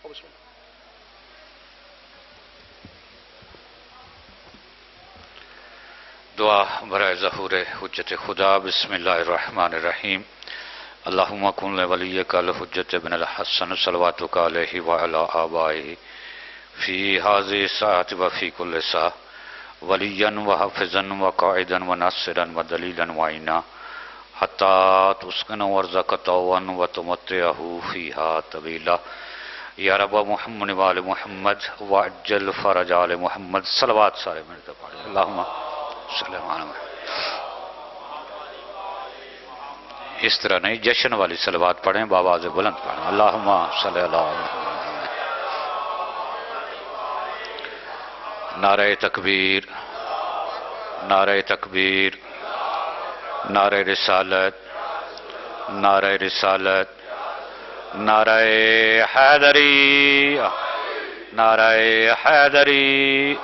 رکھو بسم اللہ. دعا برائے ظہور حجت خدا. بسم اللہ الرحمن الرحیم. اللہم کن لولیک الحجت بن الحسن صلواتک علیہ وعلی آبائہ فی ہذہ الساعۃ وفی کل ساعۃ ولیا وحافظا وقائدا وناصرا ودلیلا وعینا حتی تسکن ارضک طوعا وتمتعہ فیہا طویلا. یا رب محمد وآل محمد وعجل فرج آل محمد. صلوات سارے ملتے پڑھیں. اللہم صلی اللہ علیہ وسلم. اس طرح نہیں، جشن والی صلوات پڑھیں، بآواز بلند پڑھیں. اللہم صلی اللہ علیہ وسلم. نعرہ تکبیر، نعرہ تکبیر، نعرہ رسالت، نعرہ رسالت، نعرہ حیدری، نعرہ حیدری،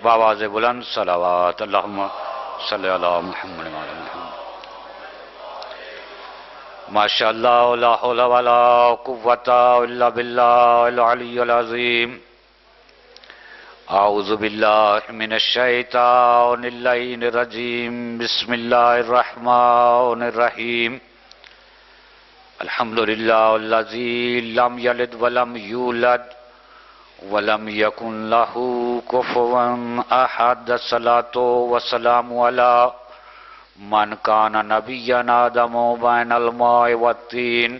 بآواز بلند صلوات. اللہم صلی اللہ محمد وعلی محمد. ماشاءاللہ لا حول ولا قوة الا باللہ العلی العظیم. اعوذ باللہ من الشیطان اللعین الرجیم. بسم اللہ الرحمن الرحیم. الحمدللہ الذی لم یلد ولم یولد ولم یکن لہ کفوا احد. الصلاۃ والسلام علی من کان نبیا آدم بین الماء والطین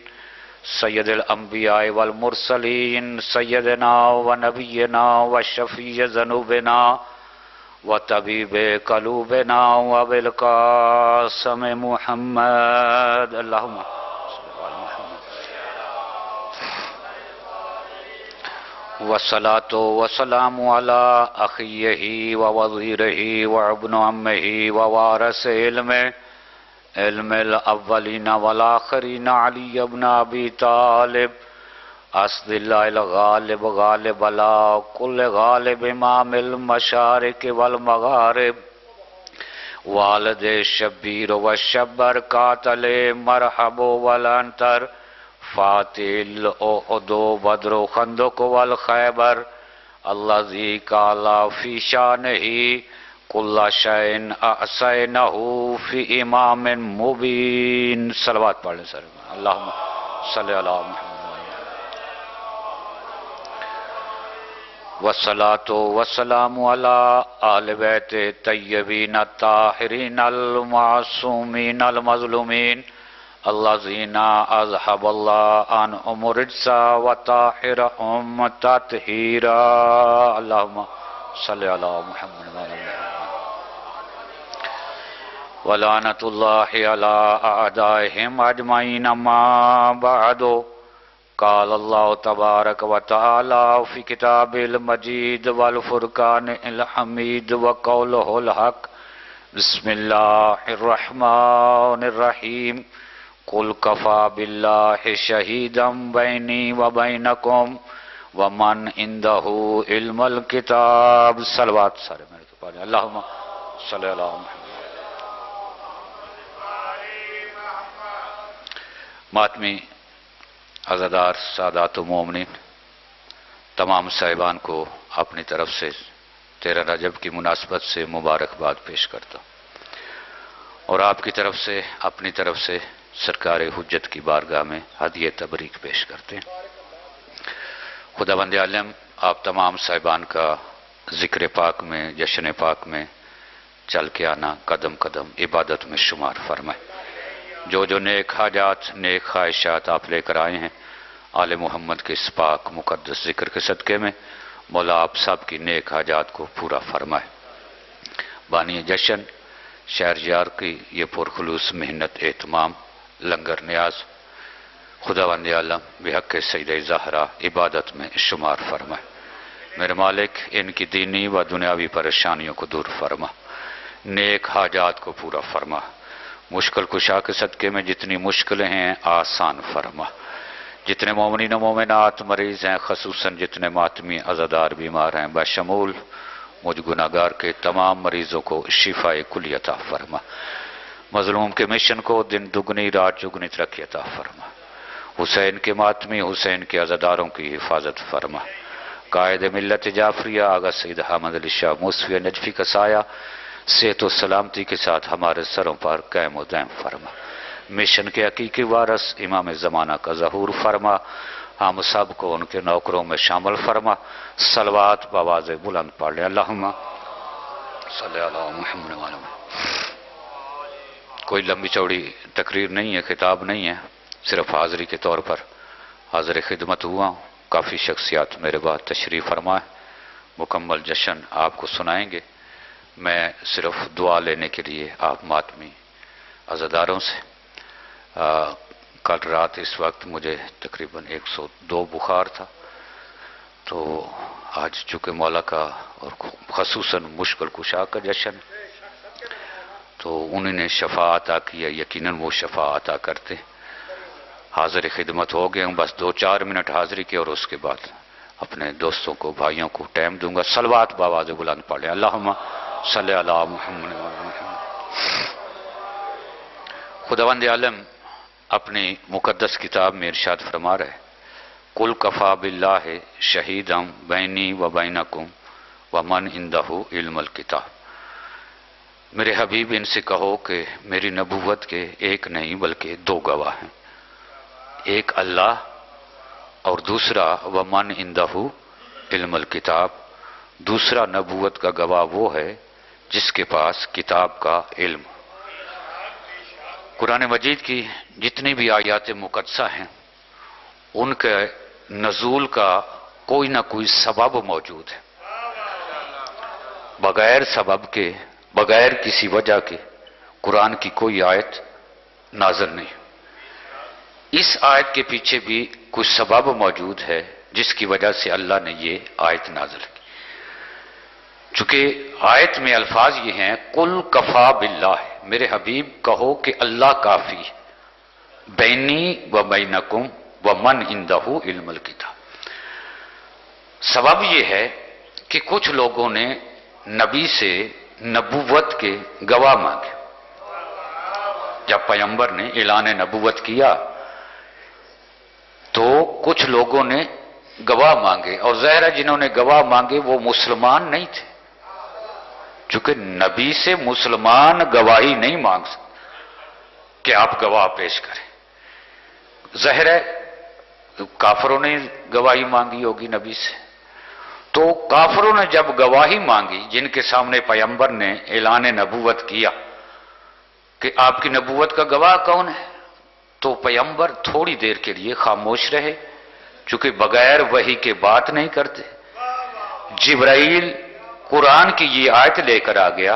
سید الانبیاء والمرسلین سیدنا و نبینا و شفیع ذنوبنا و طبیب قلوبنا و بالقاسم محمد. اللہم والصلاة والسلام على أخيه ووزيره وابن عمه ووارث علم الأولين والآخرين علي بن أبي طالب أسد الله الغالب غالب على كل غالب إمام المشارق والمغارب والد الشبير والشبر قاتل مرحب والأنتر فاتح الأحد بدر خندق والخیبر الذي قال في شانه كل شيء أحصيناه في إمام مبين. صلوات پڑھیں سر. اللہم صلی علی محمد. والصلاة والسلام على آل بیت الطیبین الطاہرین المعصومین المظلومین الذین اذهب اللہ عنہم الرجس وطاہرهم تطہیرا. اللہم صلی علی محمد وعلی محمد. ولعنۃ اللہ علی اعدائهم اجمعین. اما بعد قال اللہ تبارک وتعالی فی کتاب المجید والفرقان الحمید وقولہ الحق. بسم اللہ الرحمن الرحیم. قل کفا باللہ شہیدا بینی وبینکم ومن عندہ علم الکتاب. صلوات سارے میرے تو پڑھیں. اللہم صلی اللہ محمد. ماتمی عزادار سادات و مومنین، تمام صاحبان کو اپنی طرف سے 13 رجب کی مناسبت سے مبارکباد پیش کرتا ہوں، اور آپ کی طرف سے اپنی طرف سے سرکار حجت کی بارگاہ میں ہدیہ تبریک پیش کرتے ہیں. خداوند عالم آپ تمام صاحبان کا ذکر پاک میں، جشن پاک میں چل کے آنا قدم قدم عبادت میں شمار فرمائے. جو جو نیک حاجات، نیک خواہشات آپ لے کر آئے ہیں آل محمد کے اس پاک مقدس ذکر کے صدقے میں، مولا آپ سب کی نیک حاجات کو پورا فرمائے. بانی جشن شہریار کی یہ پرخلوص محنت اہتمام لنگر نیاز خداوند عالم بحق سید زہرا عبادت میں شمار فرمائے. میرے مالک ان کی دینی و دنیاوی پریشانیوں کو دور فرما، نیک حاجات کو پورا فرما. مشکل کشا کے صدقے میں جتنی مشکلیں ہیں آسان فرما. جتنے مومنین و مومنات مریض ہیں، خصوصاً جتنے ماتمی عزادار بیمار ہیں، بشمول مجھ گناہگار کے تمام مریضوں کو شفاء کلی عطا فرما. مظلوم کے مشن کو دن دگنی رات چگنی ترقی عطا فرما. حسین کے ماتمی حسین کے عزاداروں کی حفاظت فرما، قائد ملت جعفریہ آغا سید حامد علی شاہ موسوی نجفی کا سایہ صحت و سلامتی کے ساتھ ہمارے سروں پر قائم و دائم فرما، مشن کے حقیقی وارث امام زمانہ کا ظہور فرما، ہم سب کو ان کے نوکروں میں شامل فرما۔ صلوات بآواز بلند پڑھ لیں، اللہم صلی اللہ محمد وعلی محمد۔ کوئی لمبی چوڑی تقریر نہیں ہے، خطاب نہیں ہے، صرف حاضری کے طور پر حاضر خدمت ہوا ہوں۔ کافی شخصیات میرے بعد تشریف فرما ہے، مکمل جشن آپ کو سنائیں گے۔ میں صرف دعا لینے کے لیے آپ ماتمی عزاداروں سے، کل رات اس وقت مجھے تقریباً 102 بخار تھا، تو آج چونکہ مولا کا اور خصوصاً مشکل کشا کا جشن، تو انہوں نے شفا عطا کیا، یقیناً وہ شفا عطا کرتے۔ حاضر خدمت ہو گئے ہوں، بس 2-4 منٹ حاضری کے، اور اس کے بعد اپنے دوستوں کو بھائیوں کو ٹائم دوں گا۔ صلوات بآواز بلند پڑھیں، اللہم صلی علی محمد وعلی محمد۔ خداوند عالم اپنی مقدس کتاب میں ارشاد فرما رہے، قل کفی باللہ شہیدا بینی و بینکم ومن عندہ علم الکتاب۔ میرے حبیب ان سے کہو کہ میری نبوت کے ایک نہیں بلکہ 2 گواہ ہیں، ایک اللہ اور دوسرا ومن عندہ علم الکتاب، دوسرا نبوت کا گواہ وہ ہے جس کے پاس کتاب کا علم۔ قرآن مجید کی جتنی بھی آیات مقدسہ ہیں ان کے نزول کا کوئی نہ کوئی سبب موجود ہے، بغیر سبب کے، بغیر کسی وجہ کے قرآن کی کوئی آیت نازل نہیں۔ اس آیت کے پیچھے بھی کچھ سبب موجود ہے جس کی وجہ سے اللہ نے یہ آیت نازل کی۔ چونکہ آیت میں الفاظ یہ ہیں، قل کفی باللہ، میرے حبیب کہو کہ اللہ کافی، بینی و بینکم ومن عندہ علم الکتاب۔ سبب یہ ہے کہ کچھ لوگوں نے نبی سے نبوت کے گواہ مانگے۔ جب پیغمبر نے اعلان نبوت کیا تو کچھ لوگوں نے گواہ مانگے، اور ظاہر ہے جنہوں نے گواہ مانگے وہ مسلمان نہیں تھے، چونکہ نبی سے مسلمان گواہی نہیں مانگ سکتے کہ آپ گواہ پیش کریں۔ ظاہر ہے کافروں نے گواہی مانگی ہوگی نبی سے، تو کافروں نے جب گواہی مانگی جن کے سامنے پیغمبر نے اعلان نبوت کیا کہ آپ کی نبوت کا گواہ کون ہے، تو پیغمبر تھوڑی دیر کے لیے خاموش رہے، چونکہ بغیر وحی کے بات نہیں کرتے۔ جبرائیل قرآن کی یہ آیت لے کر آ گیا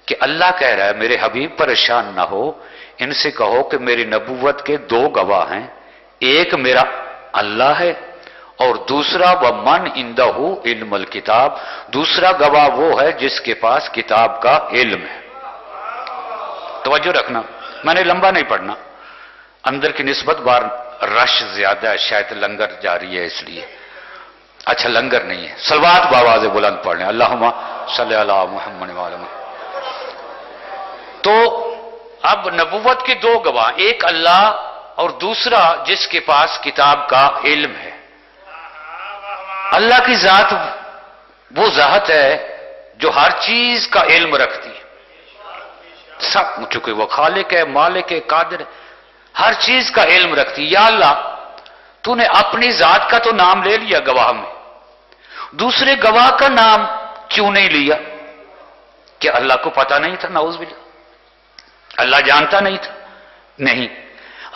کہ اللہ کہہ رہا ہے میرے حبیب پریشان نہ ہو، ان سے کہو کہ میری نبوت کے 2 گواہ ہیں، ایک میرا اللہ ہے اور دوسرا ومن عندہ علم الکتاب، دوسرا گواہ وہ ہے جس کے پاس کتاب کا علم ہے۔ توجہ رکھنا، میں نے لمبا نہیں پڑھنا، اندر کی نسبت بار رش زیادہ ہے، شاید لنگر جاری ہے اس لیے۔ اچھا لنگر نہیں ہے، صلوات بآواز بلند پڑھ لیں، اللہم صلی علی محمد وعلی محمد۔ تو اب نبوت کے 2 گواہ، ایک اللہ اور دوسرا جس کے پاس کتاب کا علم ہے۔ اللہ کی ذات وہ ذات ہے جو ہر چیز کا علم رکھتی ہے، سب، چونکہ وہ خالق ہے، مالک ہے، قادر ہے، ہر چیز کا علم رکھتی ہے۔ یا اللہ تو نے اپنی ذات کا تو نام لے لیا گواہ میں، دوسرے گواہ کا نام کیوں نہیں لیا؟ کہ اللہ کو پتہ نہیں تھا؟ نعوذ باللہ، اللہ جانتا نہیں تھا؟ نہیں،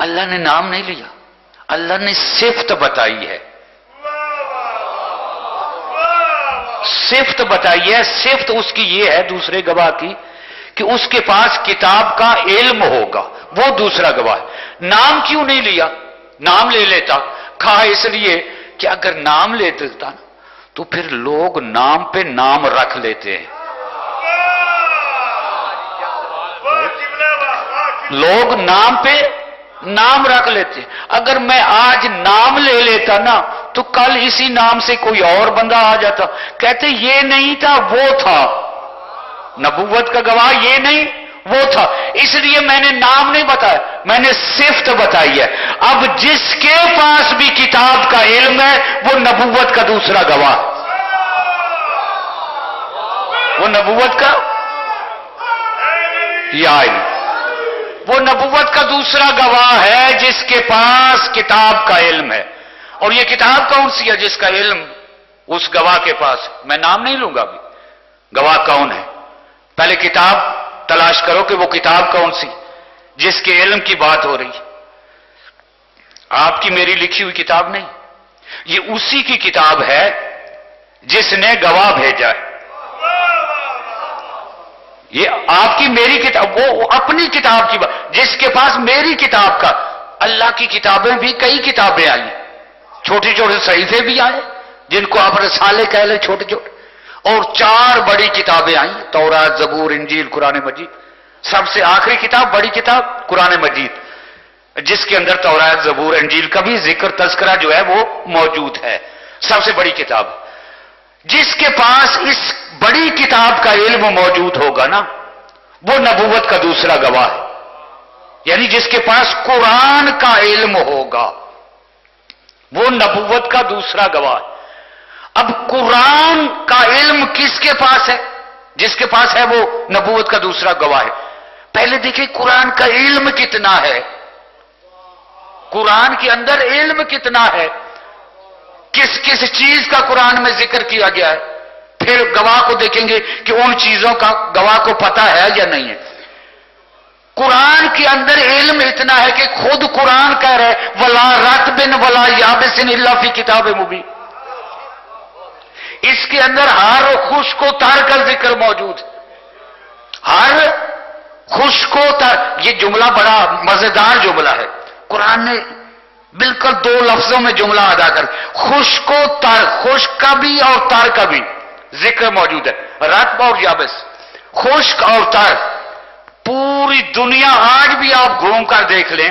اللہ نے نام نہیں لیا، اللہ نے صفت بتائی ہے، صفت بتائی ہے۔ صفت اس کی یہ ہے دوسرے گواہ کی کہ اس کے پاس کتاب کا علم ہوگا، وہ دوسرا گواہ ہے۔ نام کیوں نہیں لیا؟ نام لے لیتا، کہا اس لیے کہ اگر نام لے دیتا نا تو پھر لوگ نام پہ نام رکھ لیتے ہیں، لوگ نام پہ نام رکھ لیتے ہیں۔ اگر میں آج نام لے لیتا نا تو کل اسی نام سے کوئی اور بندہ آ جاتا، کہتے یہ نہیں تھا وہ تھا، نبوت کا گواہ یہ نہیں وہ تھا، اس لیے میں نے نام نہیں بتایا، میں نے صفت بتائی ہے۔ اب جس کے پاس بھی کتاب کا علم ہے وہ نبوت کا دوسرا گواہ، وہ نبوت کا یا علم، وہ نبوت کا دوسرا گواہ ہے جس کے پاس کتاب کا علم ہے۔ اور یہ کتاب کون سی ہے جس کا علم اس گواہ کے پاس؟ میں نام نہیں لوں گا ابھی، گواہ کون ہے؟ پہلے کتاب تلاش کرو کہ وہ کتاب کون سی جس کے علم کی بات ہو رہی ہے۔ آپ کی میری لکھی ہوئی کتاب نہیں، یہ اسی کی کتاب ہے جس نے گواہ بھیجا ہے۔ یہ آپ کی میری کتاب، وہ اپنی کتاب کی بات، جس کے پاس میری کتاب کا، اللہ کی کتابیں بھی کئی کتابیں آئی، چھوٹے چھوٹے صحیفے بھی آئے جن کو آپ رسالے کہہ لیں، چھوٹے چھوٹے، اور 4 بڑی کتابیں آئیں، تورات، زبور، انجیل، قرآن مجید۔ سب سے آخری کتاب، بڑی کتاب قرآن مجید، جس کے اندر تورات، زبور، انجیل کا بھی ذکر تذکرہ جو ہے وہ موجود ہے، سب سے بڑی کتاب۔ جس کے پاس اس بڑی کتاب کا علم موجود ہوگا نا، وہ نبوت کا دوسرا گواہ ہے، یعنی جس کے پاس قرآن کا علم ہوگا وہ نبوت کا دوسرا گواہ ہے۔ اب قرآن کا علم کس کے پاس ہے؟ جس کے پاس ہے وہ نبوت کا دوسرا گواہ ہے۔ پہلے دیکھیں قرآن کا علم کتنا ہے، قرآن کے اندر علم کتنا ہے، کس کس چیز کا قرآن میں ذکر کیا گیا ہے، پھر گواہ کو دیکھیں گے کہ ان چیزوں کا گواہ کو پتہ ہے یا نہیں ہے۔ قرآن کے اندر علم اتنا ہے کہ خود قرآن کہہ رہے وَلَا رَطْبٍ وَلَا يَابِسٍ إِلَّا فِي كِتَابٍ مُبِينٍ، اس کے اندر ہر خشک و تر کا ذکر موجود ہے، ہر خشک و تر۔ یہ جملہ بڑا مزیدار جملہ ہے، قرآن نے بالکل 2 لفظوں میں جملہ ادا کر، خشک و تر، خشک کا بھی اور تر کا بھی ذکر موجود ہے، رطب اور یابس، خشک اور تر۔ پوری دنیا آج بھی آپ گھوم کر دیکھ لیں،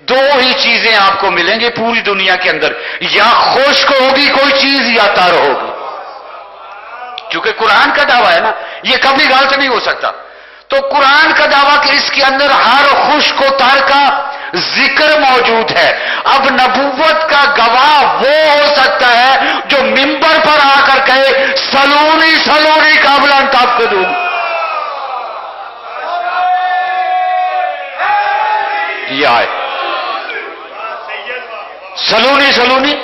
2 ہی چیزیں آپ کو ملیں گے پوری دنیا کے اندر، یا خشک ہوگی کوئی چیز یا تر ہوگی، کیونکہ قرآن کا دعویٰ ہے نا، یہ کبھی غلط نہیں ہو سکتا۔ تو قرآن کا دعویٰ کہ اس کے اندر ہر خشک و تر کا ذکر موجود ہے۔ اب نبوت کا گواہ وہ ہو سکتا ہے جو منبر پر آ کر کہے سلونی سلونی قابل ان تفقدون، یہ آئے سلونی سلونی،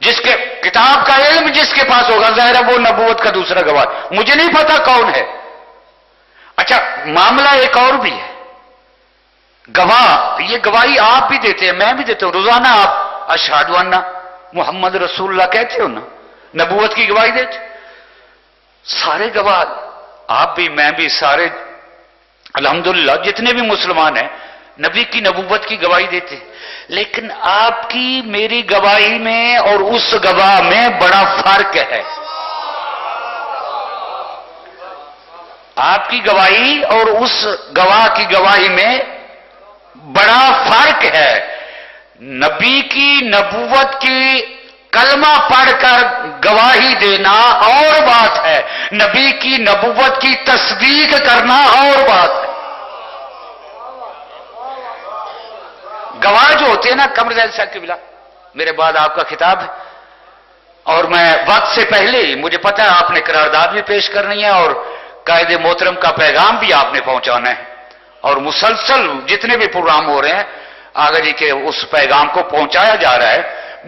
جس کے کتاب کا علم جس کے پاس ہوگا ظاہر ہے وہ نبوت کا دوسرا گواہ۔ مجھے نہیں پتا کون ہے۔ اچھا معاملہ ایک اور بھی ہے، گواہ، یہ گواہی آپ بھی دیتے ہیں، میں بھی دیتا ہوں، روزانہ آپ اشہد ان محمد رسول اللہ کہتے ہو نا، نبوت کی گواہی دیتے، سارے گواہ، آپ بھی میں بھی سارے الحمدللہ جتنے بھی مسلمان ہیں نبی کی نبوت کی گواہی دیتے ہیں، لیکن آپ کی میری گواہی میں اور اس گواہ میں بڑا فرق ہے۔ آپ کی گواہی اور اس گواہ کی گواہی میں بڑا فرق ہے۔ نبی کی نبوت کی کلمہ پڑھ کر گواہی دینا اور بات ہے، نبی کی نبوت کی تصدیق کرنا اور بات ہے۔ گواہ جو ہوتے ہیں نا، قمر زید صاحب کی بلا میرے بعد آپ کا خطاب ہے، اور میں وقت سے پہلے ہی، مجھے پتا ہے آپ نے قرارداد بھی پیش کرنی ہے اور قائد محترم کا پیغام بھی آپ نے پہنچانا ہے، اور مسلسل جتنے بھی پروگرام ہو رہے ہیں آگے جی کے اس پیغام کو پہنچایا جا رہا ہے۔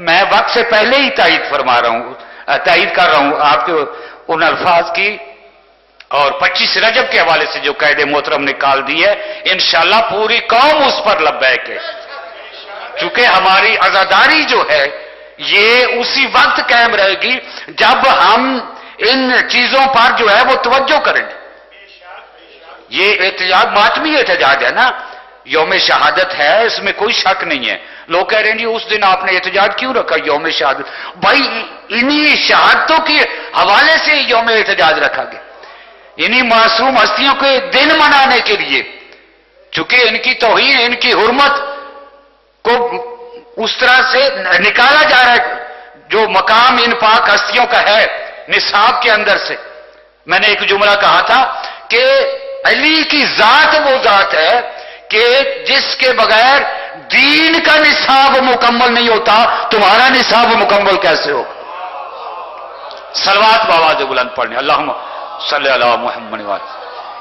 میں وقت سے پہلے ہی تائید فرما رہا ہوں، تائید کر رہا ہوں آپ کے ان الفاظ کی، اور 25 رجب کے حوالے سے جو قائد محترم نے کال دی ہے، انشاءاللہ پوری قوم اس پر لبیک ہے، چونکہ ہماری عزاداری جو ہے یہ اسی وقت قائم رہے گی جب ہم ان چیزوں پر جو ہے وہ توجہ کریں گے۔ یہ احتجاج ماتمی احتجاج ہے نا، یوم شہادت ہے، اس میں کوئی شک نہیں ہے۔ لوگ کہہ رہے ہیں جی اس دن آپ نے احتجاج کیوں رکھا یوم شہادت؟ بھائی انہی شہادتوں کے حوالے سے یوم احتجاج رکھا گیا، انہی معصوم ہستیوں کے دن منانے کے لیے، چونکہ ان کی توہین، ان کی حرمت کو اس طرح سے نکالا جا رہا ہے جو مقام ان پاک ہستیوں کا ہے نصاب کے اندر سے۔ میں نے ایک جملہ کہا تھا کہ علی کی ذات وہ ذات ہے کہ جس کے بغیر دین کا نصاب مکمل نہیں ہوتا، تمہارا نصاب مکمل کیسے ہو؟ صلوات بآواز بلند پڑھنے، اللہم صلی علی محمد وآلہ۔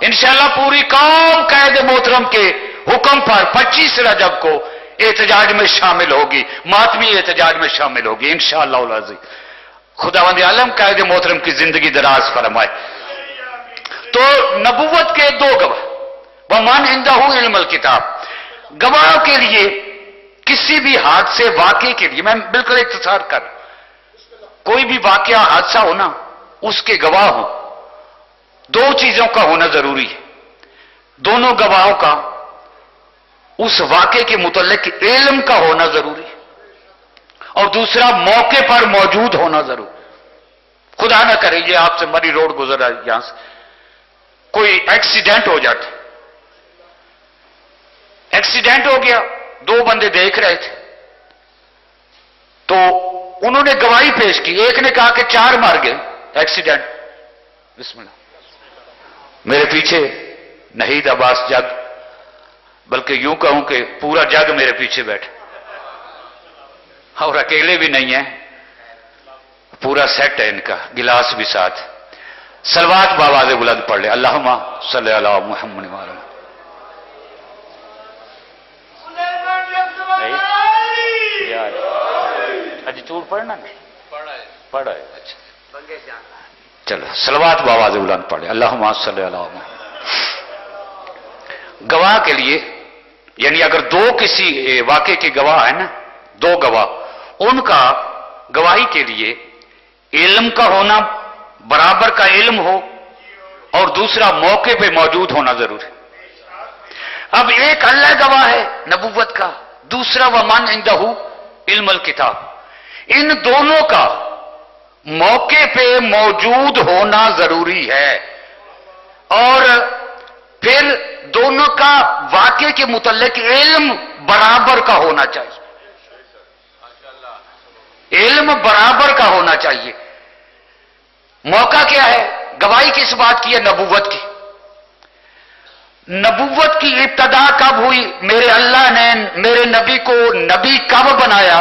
انشاءاللہ پوری قوم قائد محترم کے حکم پر 25 رجب کو احتجاج میں شامل ہوگی، ماتمی احتجاج میں شامل ہوگی انشاءاللہ العزیز۔ خداوند عالم قائد محترم کی زندگی دراز فرمائے۔ تو نبوت کے دو گواہ، وَمَنْ عِنْدَهُ عِلْمُ الْكِتَابِ، گواہوں کے لیے کسی بھی حادثے واقعے کے لیے، میں بالکل اختصار کر، کوئی بھی واقعہ حادثہ ہونا اس کے گواہ ہوں، دو چیزوں کا ہونا ضروری ہے۔ دونوں گواہوں کا اس واقعے کے متعلق علم کا ہونا ضروری ہے، اور دوسرا موقع پر موجود ہونا ضروری۔ خدا نہ کرے یہ آپ سے مری روڈ گزر رہا ہے، یہاں سے کوئی ایکسیڈنٹ ہو جاتا، ایکسیڈنٹ ہو گیا، دو بندے دیکھ رہے تھے تو انہوں نے گواہی پیش کی، ایک نے کہا کہ 4 مر گئے ایکسیڈنٹ، بسم اللہ، میرے پیچھے نہید عباس جگ، بلکہ یوں کہوں کہ پورا جگ میرے پیچھے بیٹھا، اور اکیلے بھی نہیں ہیں، پورا سیٹ ہے ان کا، گلاس بھی ساتھ۔ صلوات بآواز بلند پڑھ لے، اللہم صلی علی محمد وآلہ۔ اجی چور پڑھنا نہیں پڑھا ہے، اچھا چلو صلوات بآواز بلند پڑھ لے، اللہم صلی علی محمد۔ گواہ کے لیے یعنی اگر دو کسی واقعے کے گواہ ہیں نا، دو گواہ، ان کا گواہی کے لیے علم کا ہونا، برابر کا علم ہو، اور دوسرا موقع پہ موجود ہونا ضروری۔ اب ایک اللہ گواہ ہے نبوت کا، دوسرا وَمَنْ عِنْدَهُ عِلْمُ الْكِتَابِ، ان دونوں کا موقع پہ موجود ہونا ضروری ہے، اور پھر دونوں کا واقعے کے متعلق علم برابر کا ہونا چاہیے، علم برابر کا ہونا چاہیے۔ موقع کیا ہے؟ گواہی کس بات کی ہے؟ نبوت کی۔ نبوت کی ابتدا کب ہوئی؟ میرے اللہ نے میرے نبی کو نبی کب بنایا؟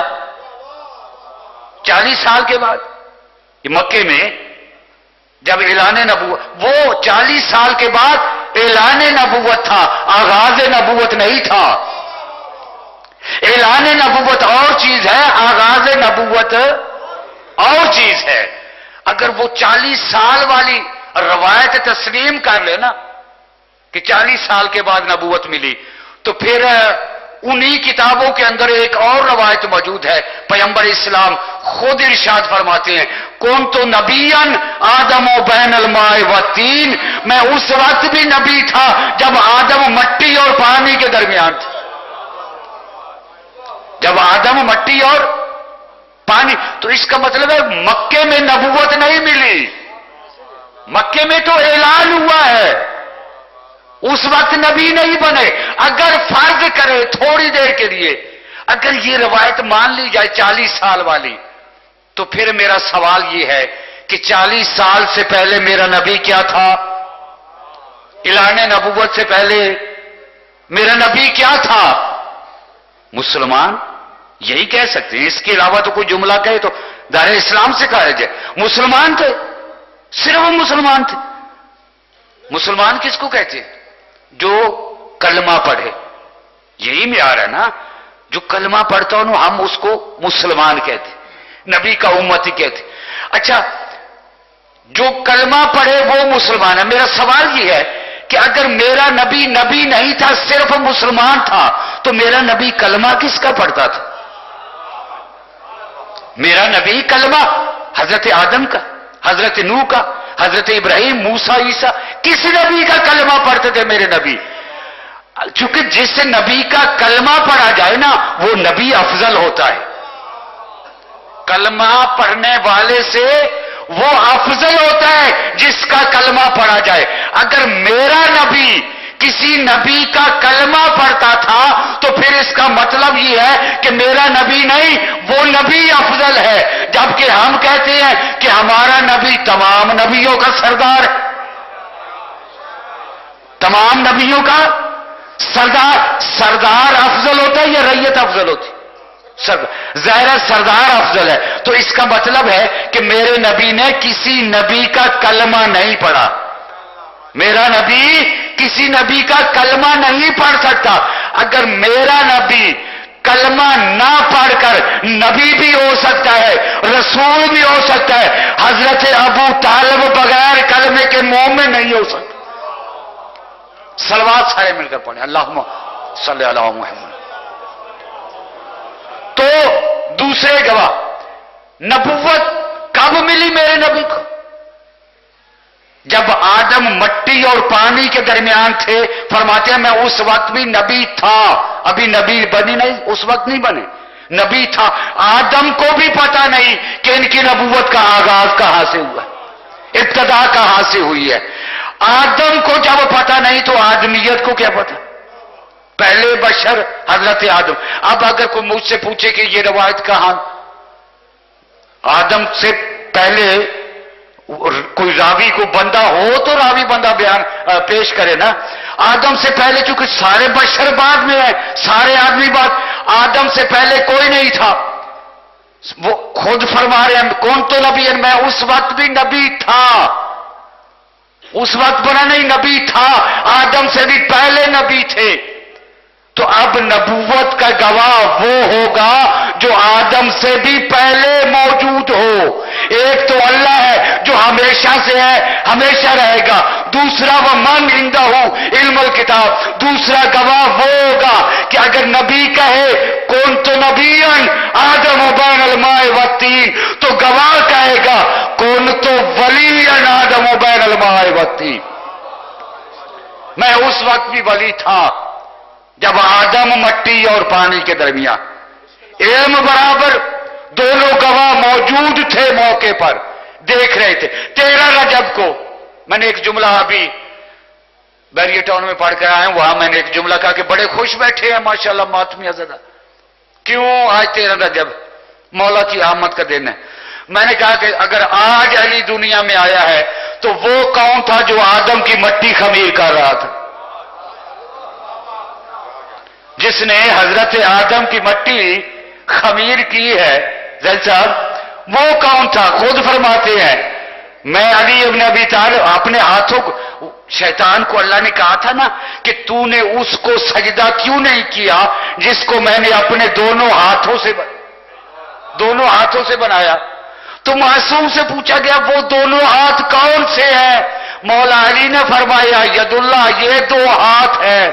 40 سال کے بعد، یہ مکے میں جب اعلان نبوت، وہ 40 سال کے بعد اعلان نبوت تھا، آغاز نبوت نہیں تھا۔ اعلان نبوت اور چیز ہے، آغاز نبوت اور چیز ہے۔ اگر وہ 40 سال والی روایت تسلیم کر لے نا کہ 40 سال کے بعد نبوت ملی، تو پھر انہی کتابوں کے اندر ایک اور روایت موجود ہے، پیغمبر اسلام خود ارشاد فرماتے ہیں، کون تو نبیًا آدم و بین الماء والطین، میں اس وقت بھی نبی تھا جب آدم مٹی اور پانی کے درمیان تھا، جب آدم مٹی اور پانی۔ تو اس کا مطلب ہے مکے میں نبوت نہیں ملی، مکے میں تو اعلان ہوا ہے، اس وقت نبی نہیں بنے۔ اگر فرض کرے تھوڑی دیر کے لیے اگر یہ روایت مان لی جائے 40 سال والی، تو پھر میرا سوال یہ ہے کہ 40 سال سے پہلے میرا نبی کیا تھا؟ اعلان نبوت سے پہلے میرا نبی کیا تھا؟ مسلمان، یہی کہہ سکتے ہیں، اس کے علاوہ تو کوئی جملہ کہے تو دار اسلام سے خارج ہے۔ مسلمان تھے، صرف مسلمان تھے۔ مسلمان کس کو کہتے ہیں؟ جو کلمہ پڑھے، یہی معیار ہے نا، جو کلمہ پڑھتا ہو ہم اس کو مسلمان کہتے، نبی کا امتی کہتے۔ اچھا، جو کلمہ پڑھے وہ مسلمان ہے۔ میرا سوال یہ ہے کہ اگر میرا نبی نبی نہیں تھا، صرف مسلمان تھا، تو میرا نبی کلمہ کس کا پڑھتا تھا؟ میرا نبی کلمہ حضرت آدم کا، حضرت نوح کا، حضرت ابراہیم، موسیٰ، عیسیٰ، کس نبی کا کلمہ پڑھتے تھے میرے نبی؟ چونکہ جس نبی کا کلمہ پڑھا جائے نا وہ نبی افضل ہوتا ہے، کلمہ پڑھنے والے سے وہ افضل ہوتا ہے جس کا کلمہ پڑھا جائے۔ اگر میرا نبی کسی نبی کا کلمہ پڑھتا تھا تو پھر اس کا مطلب یہ ہے کہ میرا نبی نہیں، وہ نبی افضل ہے، جبکہ ہم کہتے ہیں کہ ہمارا نبی تمام نبیوں کا سردار ہے، تمام نبیوں کا سردار افضل ہوتا ہے یا ریت افضل ہوتی؟ ظاہر سردار افضل ہے، تو اس کا مطلب ہے کہ میرے نبی نے کسی نبی کا کلمہ نہیں پڑھا. میرا نبی کسی نبی کا کلمہ نہیں پڑھ سکتا. اگر میرا نبی کلمہ نہ پڑھ کر نبی بھی ہو سکتا ہے، رسول بھی ہو سکتا ہے، حضرت ابو طالب بغیر کلمے کے مومن نہیں ہو سکتا. صلوات سارے مل کر پڑھیں، اللہم صلی علی محمد. تو دوسرے گواہ، نبوت کب ملی میرے نبی کو؟ جب آدم مٹی اور پانی کے درمیان تھے. فرماتے ہیں میں اس وقت بھی نبی تھا. ابھی نبی بنی نہیں، اس وقت نہیں بنے، نبی تھا. آدم کو بھی پتا نہیں کہ ان کی نبوت کا آغاز کہاں سے ہوا، ابتدا کہاں سے ہوئی ہے. آدم کو جب پتا نہیں تو آدمیت کو کیا پتا؟ پہلے بشر حضرت آدم. اب اگر کوئی مجھ سے پوچھے کہ یہ روایت کہاں، آدم سے پہلے کوئی راوی کو بندہ ہو تو راوی بندہ بیان پیش کرے نا. آدم سے پہلے چونکہ سارے بشر بعد میں ہیں، سارے آدمی بعد، آدم سے پہلے کوئی نہیں تھا. وہ خود فرما رہے ہیں کون تو نبی ہے، میں اس وقت بھی نبی تھا. اس وقت بنا نہیں، نبی تھا. آدم سے بھی پہلے نبی تھے. تو اب نبوت کا گواہ وہ ہوگا جو آدم سے بھی پہلے موجود ہو. ایک تو اللہ ہے جو ہمیشہ سے ہے، ہمیشہ رہے گا. دوسرا وہ من عندہ علم الکتاب. دوسرا گواہ وہ ہوگا کہ اگر نبی کہے کون تو نبی آدم و بین الماء والتین، تو گواہ کہے گا کون تو ولی آدم و بین الماء والتین. میں اس وقت بھی ولی تھا جب آدم مٹی اور پانی کے درمیان. علم برابر، دونوں گواہ موجود تھے موقع پر، دیکھ رہے تھے. 13 رجب کو میں نے ایک جملہ ابھی بیریا ٹاؤن میں پڑھ کر آیا ہوں، وہاں میں نے ایک جملہ کہا کہ بڑے خوش بیٹھے ہیں ماشاءاللہ ماتمی ازدہ. کیوں؟ آج 13 رجب مولا کی آمد کا دن ہے. میں نے کہا کہ اگر آج علی دنیا میں آیا ہے تو وہ کون تھا جو آدم کی مٹی خمیر کر رہا تھا؟ جس نے حضرت آدم کی مٹی خمیر کی ہے زید صاحب، وہ کون تھا؟ خود فرماتے ہیں میں علی ابن ابی طالب اپنے ہاتھوں کو، شیطان کو اللہ نے کہا تھا نا کہ تو نے اس کو سجدہ کیوں نہیں کیا جس کو میں نے اپنے دونوں ہاتھوں سے بنایا. تو معصوم سے پوچھا گیا وہ دونوں ہاتھ کون سے ہیں؟ مولا علی نے فرمایا ید اللہ، یہ 2 ہاتھ ہیں،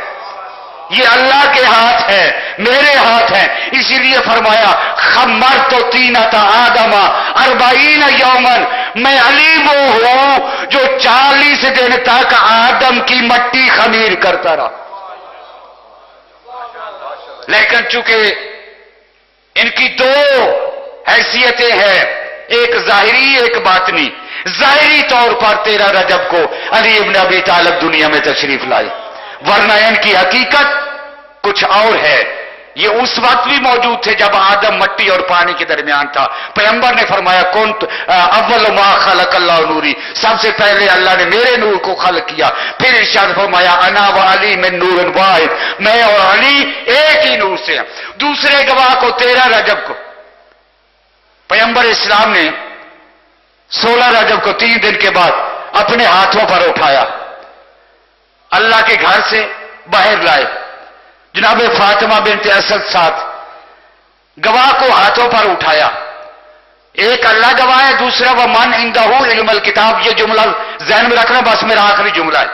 یہ اللہ کے ہاتھ ہیں، میرے ہاتھ ہیں. اسی لیے فرمایا خمر تو تینتا آدم 40 یومن، میں علی وہ ہوں جو 40 دن تک آدم کی مٹی خمیر کرتا رہا. لیکن چونکہ ان کی 2 حیثیتیں ہیں، ایک ظاہری ایک باطنی. ظاہری طور پر 13 رجب کو علی ابن ابی طالب دنیا میں تشریف لائے، ورنہ ان کی حقیقت کچھ اور ہے. یہ اس وقت بھی موجود تھے جب آدم مٹی اور پانی کے درمیان تھا. پیغمبر نے فرمایا کون اول ما خلق اللہ نوری، سب سے پہلے اللہ نے میرے نور کو خلق کیا. پھر ارشاد فرمایا انا و علی من نور واحد، میں اور علی ایک ہی نور سے ہیں. دوسرے گواہ کو 13 رجب کو پیغمبر اسلام نے 16 رجب کو 3 دن کے بعد اپنے ہاتھوں پر اٹھایا، اللہ کے گھر سے باہر لائے. جناب فاطمہ بنت اسد ساتھ گواہ کو ہاتھوں پر اٹھایا. ایک اللہ گواہ ہے، دوسرا وہ من عندہ علم الکتاب. یہ جملہ ذہن میں رکھنا، بس میرا آخری جملہ ہے.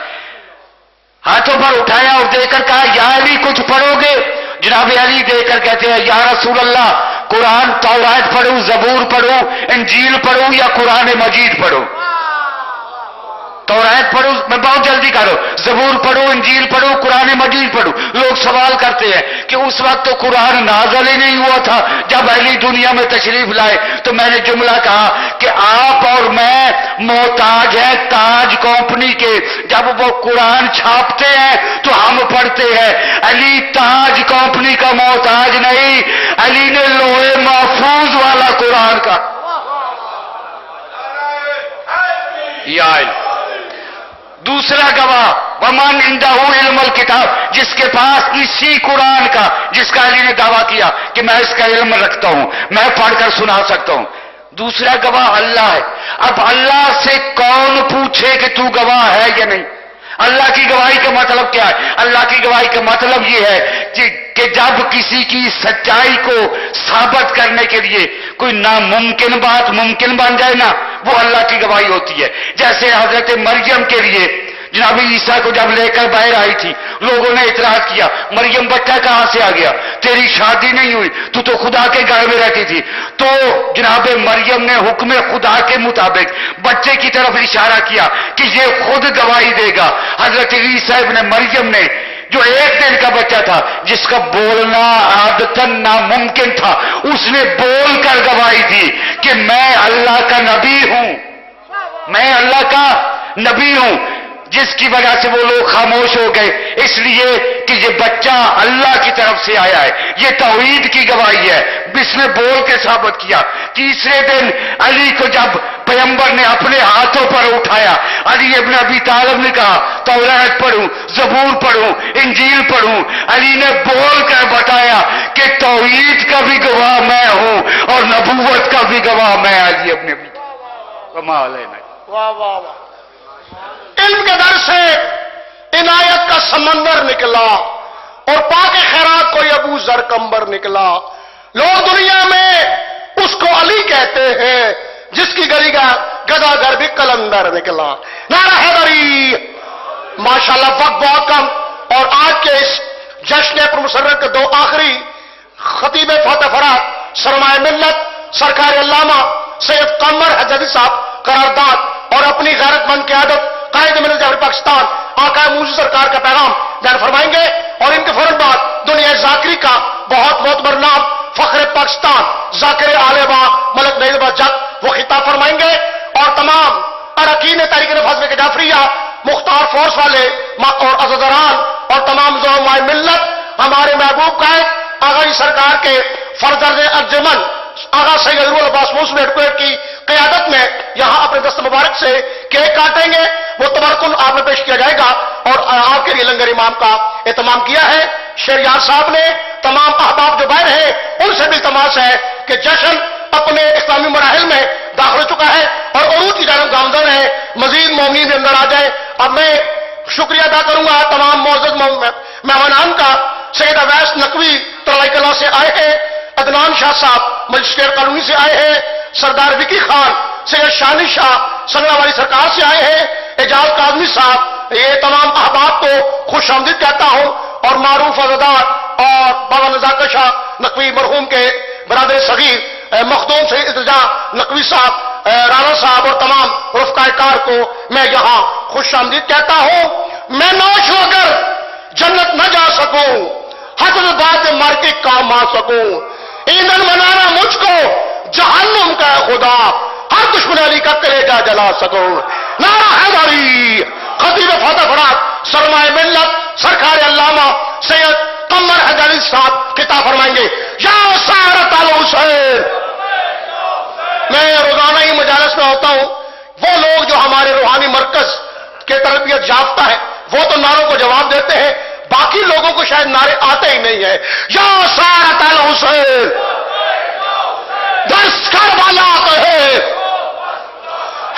ہاتھوں پر اٹھایا اور دے کر کہا یا علی کچھ پڑھو گے؟ جناب علی دے کر کہتے ہیں یا رسول اللہ قرآن تورات پڑھوں، زبور پڑھوں، انجیل پڑھوں یا قرآن مجید پڑھوں؟ تورات پڑھوں، میں بہت جلدی کرو، زبور پڑھوں، انجیل پڑھوں، قرآن مجید پڑھوں. لوگ سوال کرتے ہیں کہ اس وقت تو قرآن نازل ہی نہیں ہوا تھا جب علی دنیا میں تشریف لائے. تو میں نے جملہ کہا کہ آپ اور میں محتاج ہیں تاج کمپنی کے. جب وہ قرآن چھاپتے ہیں تو ہم پڑھتے ہیں. علی تاج کمپنی کا محتاج نہیں، علی نے لوہے محفوظ والا قرآن کا. یا دوسرا گواہ ومن عنده علم الکتاب، جس کے پاس اسی قرآن کا، جس کا علی نے دعویٰ کیا کہ میں اس کا علم رکھتا ہوں، میں پڑھ کر سنا سکتا ہوں، دوسرا گواہ اللہ ہے۔ اب اللہ سے کون پوچھے کہ تو گواہ ہے یا نہیں؟ اللہ کی گواہی کا مطلب کیا ہے؟ اللہ کی گواہی کا مطلب یہ ہے کہ جب کسی کی سچائی کو ثابت کرنے کے لیے کوئی ناممکن بات ممکن بن جائے نا، وہ اللہ کی گواہی ہوتی ہے۔ جیسے حضرت مریم کے لیے جناب عیسیٰ کو جب لے کر باہر آئی تھی، لوگوں نے اعتراض کیا، مریم بچہ کہاں سے آ گیا؟ تیری شادی نہیں ہوئی، تو خدا کے گھر میں رہتی تھی۔ تو جناب مریم نے حکم خدا کے مطابق بچے کی طرف اشارہ کیا کہ یہ خود گواہی دے گا۔ حضرت عیسیٰ ابن مریم نے جو 1 دن کا بچہ تھا، جس کا بولنا عادتاً ناممکن تھا، اس نے بول کر گواہی دی کہ میں اللہ کا نبی ہوں، میں اللہ کا نبی ہوں، جس کی وجہ سے وہ لوگ خاموش ہو گئے، اس لیے کہ یہ بچہ اللہ کی طرف سے آیا ہے۔ یہ توحید کی گواہی ہے، اس نے بول کے ثابت کیا۔ تیسرے دن علی کو جب پیغمبر نے اپنے ہاتھوں پر اٹھایا، علی ابن ابی طالب نے کہا توراۃ پڑھوں، زبور پڑھوں، انجیل پڑھوں، علی نے بول کر بتایا کہ توحید کا بھی گواہ میں ہوں اور نبوت کا بھی گواہ میں، علی ابن ابی طالب۔ کمال ہے نا، واہ واہ واہ۔ علم کے در سے عنایت کا سمندر نکلا اور پاک خیرات کوئی ابو ذر کمبر نکلا۔ لوگ دنیا میں اس کو علی کہتے ہیں، جس کی گلی کا گدا گھر بھی کلندر نکلا۔ نعرہ حیدری۔ ماشاءاللہ وقت بہت کم، اور آج کے اس جشن پر مسرت کے 2 آخری خطیب فتح فرات سرمایہ ملت سرکار علامہ سید قمر حجازی صاحب قرارداد اور اپنی غیرت مند قیادت قائد ملت جمہوریہ پاکستان آقا موسی سرکار کا پیغام بیان فرمائیں گے، اور ان کے فوراً بعد دنیا ذاکری کا بہت معتبر نام فخر پاکستان ذاکر آل باغ ملک نعیم جگ وہ خطاب فرمائیں گے، اور تمام اراکین تحریک نفاذ کے جعفریہ مختار فورس والے اور عزاداران اور تمام زعماء ملت ہمارے محبوب قائد آغا جی سرکار کے فرزند ارجمن آغا سید عباس موسوی ایڈوکیٹ کی قیادت میں یہاں اپنے دست مبارک سے کیک کاٹیں گے، وہ تبرکن آپ میں پیش کیا جائے گا، اور آپ کے لیے لنگر امام کا اہتمام کیا ہے۔ شہریار صاحب نے تمام احباب جو باہر ہیں ان سے بھی تماس ہے کہ جشن اپنے اسلامی مراحل میں داخل ہو چکا ہے اور عروج کی جانب گامزن ہے، مزید مومنین اندر آ جائیں۔ اب میں شکریہ ادا کروں گا تمام معزز مہمانان کا۔ سید اویس نقوی ترلائی کلا سے آئے ہیں، عدنان شاہ صاحب مجسٹریٹ قانونی سے آئے ہیں، سردار وکی خان سید شانی شاہ سنگلا والی سرکار سے آئے ہیں، اعجاز کاظمی صاحب، یہ تمام احباب کو خوش آمدید کہتا ہوں، اور معروف عزادار اور بابا نزاکت شاہ نقوی مرحوم کے برادر صغیر مخدوم سے التجا نقوی صاحب، رانا صاحب اور تمام رفقائے کار کو میں یہاں خوش آمدید کہتا ہوں۔ میں نوش ہو کر جنت نہ جا سکوں، حسب بات مر کے کام آ سکوں، ایندھن بنانا مجھ کو جہنم کا ہے خدا، ہر دشمن علی کا کلیجہ جلا سکوں۔ نعرہ حیدری۔ خطیب فتح فرات سرمایہ ملت سرکار علامہ سید قمر حجازی صاحب خطاب فرمائیں گے۔ یا سارت الحسین۔ میں روزانہ ہی مجالس میں ہوتا ہوں، وہ لوگ جو ہمارے روحانی مرکز کے تربیت یافتہ ہے وہ تو نعروں کو جواب دیتے ہیں، باقی لوگوں کو شاید نعرے آتے ہی نہیں ہیں۔ یا سارت الحسین، درس کربلا کہے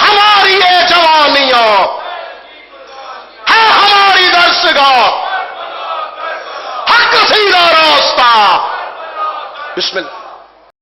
ہماری یہ جوانیاں ہے، ہماری درسگاہ حق سیدھا راستہ۔ بسم اللہ۔